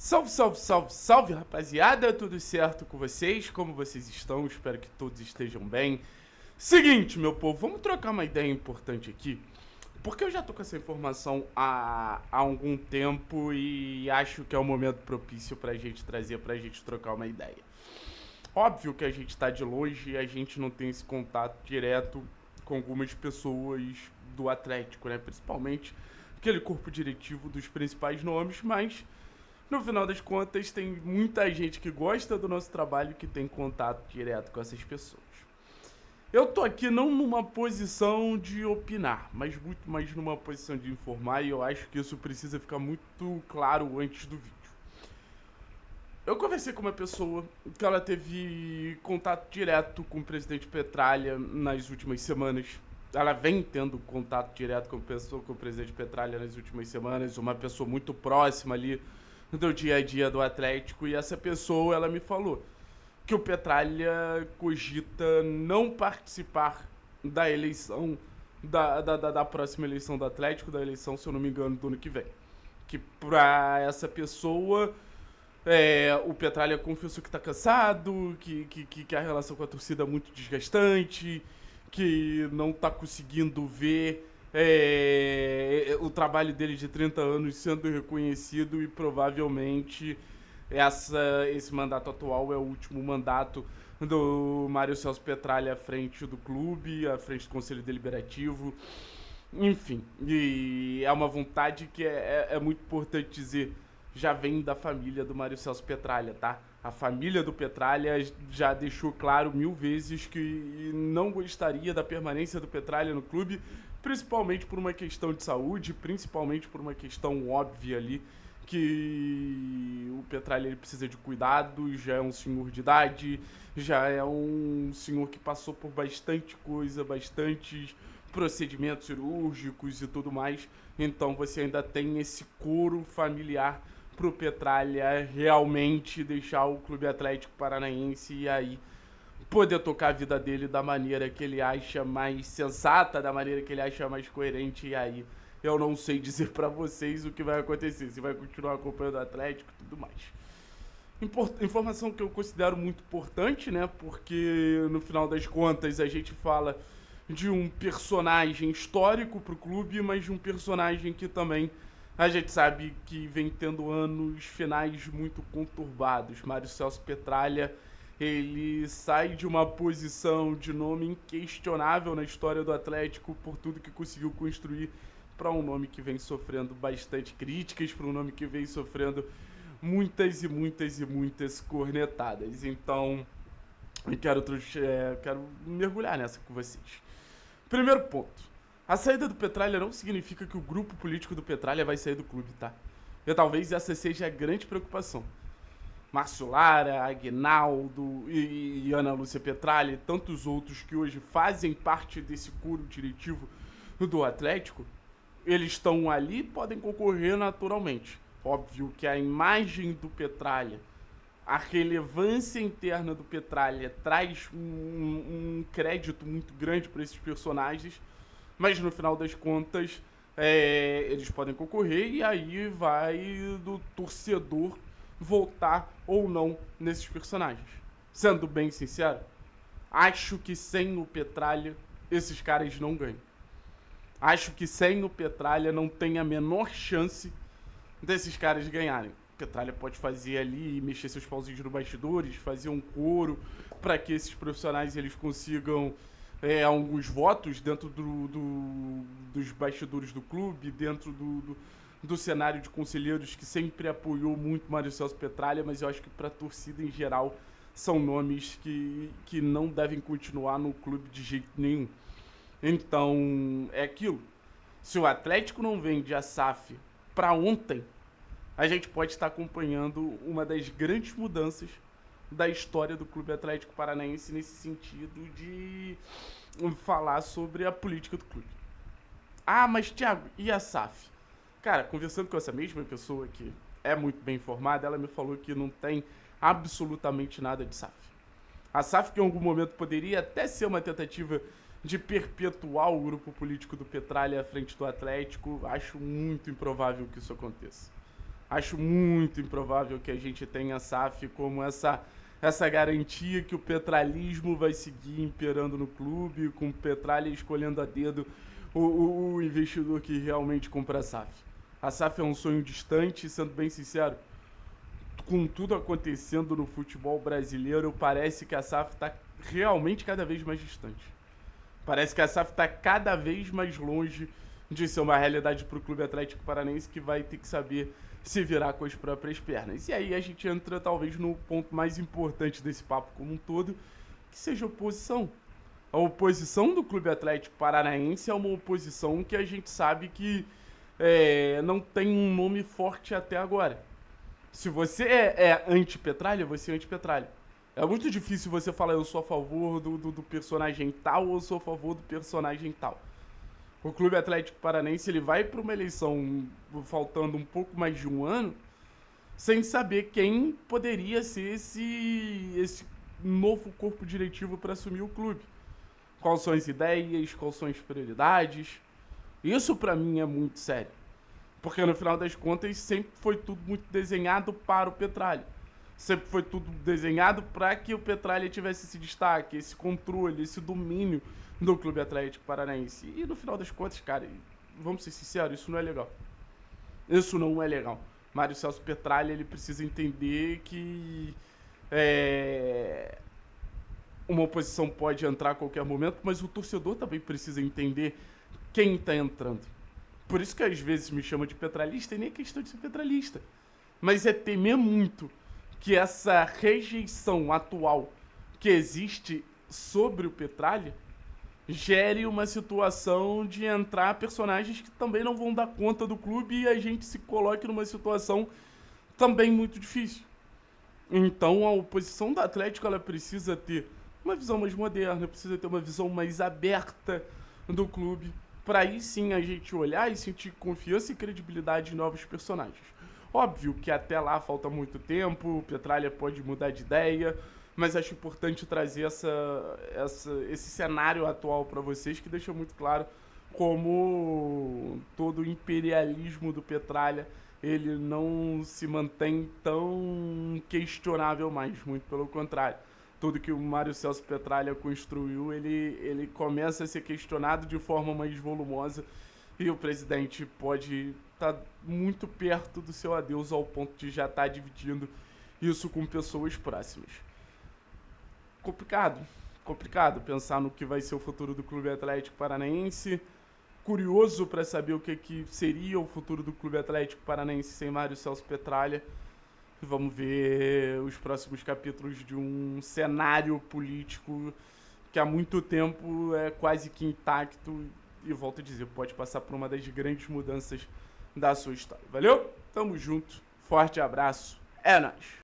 Salve, salve, salve, salve, rapaziada! Tudo certo com vocês? Como vocês estão? Espero que todos estejam bem. Seguinte, meu povo, vamos trocar uma ideia importante aqui, porque eu já tô com essa informação há algum tempo e acho que é o momento propício pra gente trazer, pra gente trocar uma ideia. Óbvio que a gente tá de longe e a gente não tem esse contato direto com algumas pessoas do Atlético, né? Principalmente aquele corpo diretivo dos principais nomes, mas no final das contas tem muita gente que gosta do nosso trabalho e que tem contato direto com essas pessoas. Eu tô aqui não numa posição de opinar, mas muito mais numa posição de informar e eu acho que isso precisa ficar muito claro antes do vídeo. Eu conversei com uma pessoa que ela teve contato direto com o presidente Petralha nas últimas semanas. Ela vem tendo contato direto com o presidente Petralha nas últimas semanas, uma pessoa muito próxima ali do dia a dia do Atlético, e essa pessoa, ela me falou que o Petralha cogita não participar da eleição, da próxima eleição do Atlético, da eleição, se eu não me engano, do ano que vem. Que pra essa pessoa, o Petralha confessou que tá cansado, que a relação com a torcida é muito desgastante, que não tá conseguindo ver o trabalho dele de 30 anos sendo reconhecido e provavelmente esse mandato atual é o último mandato do Mário Celso Petralha à frente do clube, à frente do Conselho Deliberativo, enfim. E é uma vontade que é muito importante dizer, já vem da família do Mário Celso Petralha, tá? A família do Petralha já deixou claro 1000 vezes que não gostaria da permanência do Petralha no clube, principalmente por uma questão de saúde, principalmente por uma questão óbvia ali, que o Petralha ele precisa de cuidado, já é um senhor de idade, já é um senhor que passou por bastante coisa, bastantes procedimentos cirúrgicos e tudo mais, então você ainda tem esse coro familiar pro Petralha realmente deixar o Clube Atlético Paranaense e aí poder tocar a vida dele da maneira que ele acha mais sensata, da maneira que ele acha mais coerente, e aí eu não sei dizer pra vocês o que vai acontecer, se vai continuar acompanhando o Atlético e tudo mais. Informação que eu considero muito importante, né, porque no final das contas a gente fala de um personagem histórico pro clube, mas de um personagem que também a gente sabe que vem tendo anos finais muito conturbados. Mário Celso Petralha, ele sai de uma posição de nome inquestionável na história do Atlético por tudo que conseguiu construir para um nome que vem sofrendo bastante críticas, para um nome que vem sofrendo muitas e muitas e muitas cornetadas. Então, eu quero mergulhar nessa com vocês. Primeiro ponto. A saída do Petralha não significa que o grupo político do Petralha vai sair do clube, tá? E talvez essa seja a grande preocupação. Márcio Lara, Aguinaldo e Ana Lúcia Petralha e tantos outros que hoje fazem parte desse coro diretivo do Atlético, eles estão ali e podem concorrer naturalmente. Óbvio que a imagem do Petralha, a relevância interna do Petralha traz um crédito muito grande para esses personagens, mas no final das contas eles podem concorrer e aí vai do torcedor votar ou não nesses personagens. Sendo bem sincero, acho que sem o Petralha esses caras não ganham. Acho que sem o Petralha não tem a menor chance desses caras ganharem. O Petralha pode fazer ali, mexer seus pauzinhos no bastidores, fazer um coro para que esses profissionais eles consigam alguns votos dentro dos bastidores do clube, dentro do cenário de conselheiros que sempre apoiou muito Mário Celso Petralha, mas eu acho que para a torcida em geral são nomes que não devem continuar no clube de jeito nenhum. Então, é aquilo. Se o Atlético não vende a SAF para ontem, a gente pode estar acompanhando uma das grandes mudanças da história do Clube Atlético Paranaense nesse sentido de falar sobre a política do clube. Ah, mas Thiago, e a SAF? Cara, conversando com essa mesma pessoa que é muito bem informada, ela me falou que não tem absolutamente nada de SAF. A SAF que em algum momento poderia até ser uma tentativa de perpetuar o grupo político do Petralha à frente do Atlético, acho muito improvável que isso aconteça. Acho muito improvável que a gente tenha a SAF como essa garantia que o petralismo vai seguir imperando no clube, com o Petralha escolhendo a dedo o investidor que realmente compra a SAF. A SAF é um sonho distante, sendo bem sincero, com tudo acontecendo no futebol brasileiro, parece que a SAF está realmente cada vez mais distante. Parece que a SAF está cada vez mais longe de ser uma realidade para o Clube Atlético Paranaense, que vai ter que saber se virar com as próprias pernas. E aí a gente entra talvez no ponto mais importante desse papo como um todo, que seja a oposição. A oposição do Clube Atlético Paranaense é uma oposição que a gente sabe que não tem um nome forte até agora. Se você é anti-Petralha, você é anti-Petralha. É muito difícil você falar eu sou a favor do personagem tal ou eu sou a favor do personagem tal. O Clube Atlético Paranaense ele vai para uma eleição faltando um pouco mais de um ano sem saber quem poderia ser esse novo corpo diretivo para assumir o clube. Quais são as ideias, quais são as prioridades. Isso para mim é muito sério. Porque no final das contas sempre foi tudo muito desenhado para o Petralha. Sempre foi tudo desenhado para que o Petralha tivesse esse destaque, esse controle, esse domínio do Clube Atlético Paranaense. E no final das contas, cara, vamos ser sinceros, isso não é legal. Isso não é legal. Mário Celso Petralha, ele precisa entender que uma oposição pode entrar a qualquer momento, mas o torcedor também precisa entender quem está entrando. Por isso que às vezes me chama de petralista e nem é questão de ser petralista. Mas é temer muito que essa rejeição atual que existe sobre o Petralha gere uma situação de entrar personagens que também não vão dar conta do clube e a gente se coloque numa situação também muito difícil. Então a oposição do Atlético ela precisa ter uma visão mais moderna, precisa ter uma visão mais aberta do clube, para aí sim a gente olhar e sentir confiança e credibilidade em novos personagens. Óbvio que até lá falta muito tempo, o Petralha pode mudar de ideia, mas acho importante trazer esse cenário atual para vocês, que deixa muito claro como todo o imperialismo do Petralha ele não se mantém tão questionável mais, muito pelo contrário. Tudo que o Mário Celso Petralha construiu, ele começa a ser questionado de forma mais volumosa e o presidente pode estar muito perto do seu adeus ao ponto de já estar dividindo isso com pessoas próximas. Complicado pensar no que vai ser o futuro do Clube Atlético Paranaense. Curioso para saber o que seria o futuro do Clube Atlético Paranaense sem Mário Celso Petralha. Vamos ver os próximos capítulos de um cenário político que há muito tempo é quase que intacto e, volto a dizer, pode passar por uma das grandes mudanças da sua história. Valeu? Tamo junto. Forte abraço. É nóis.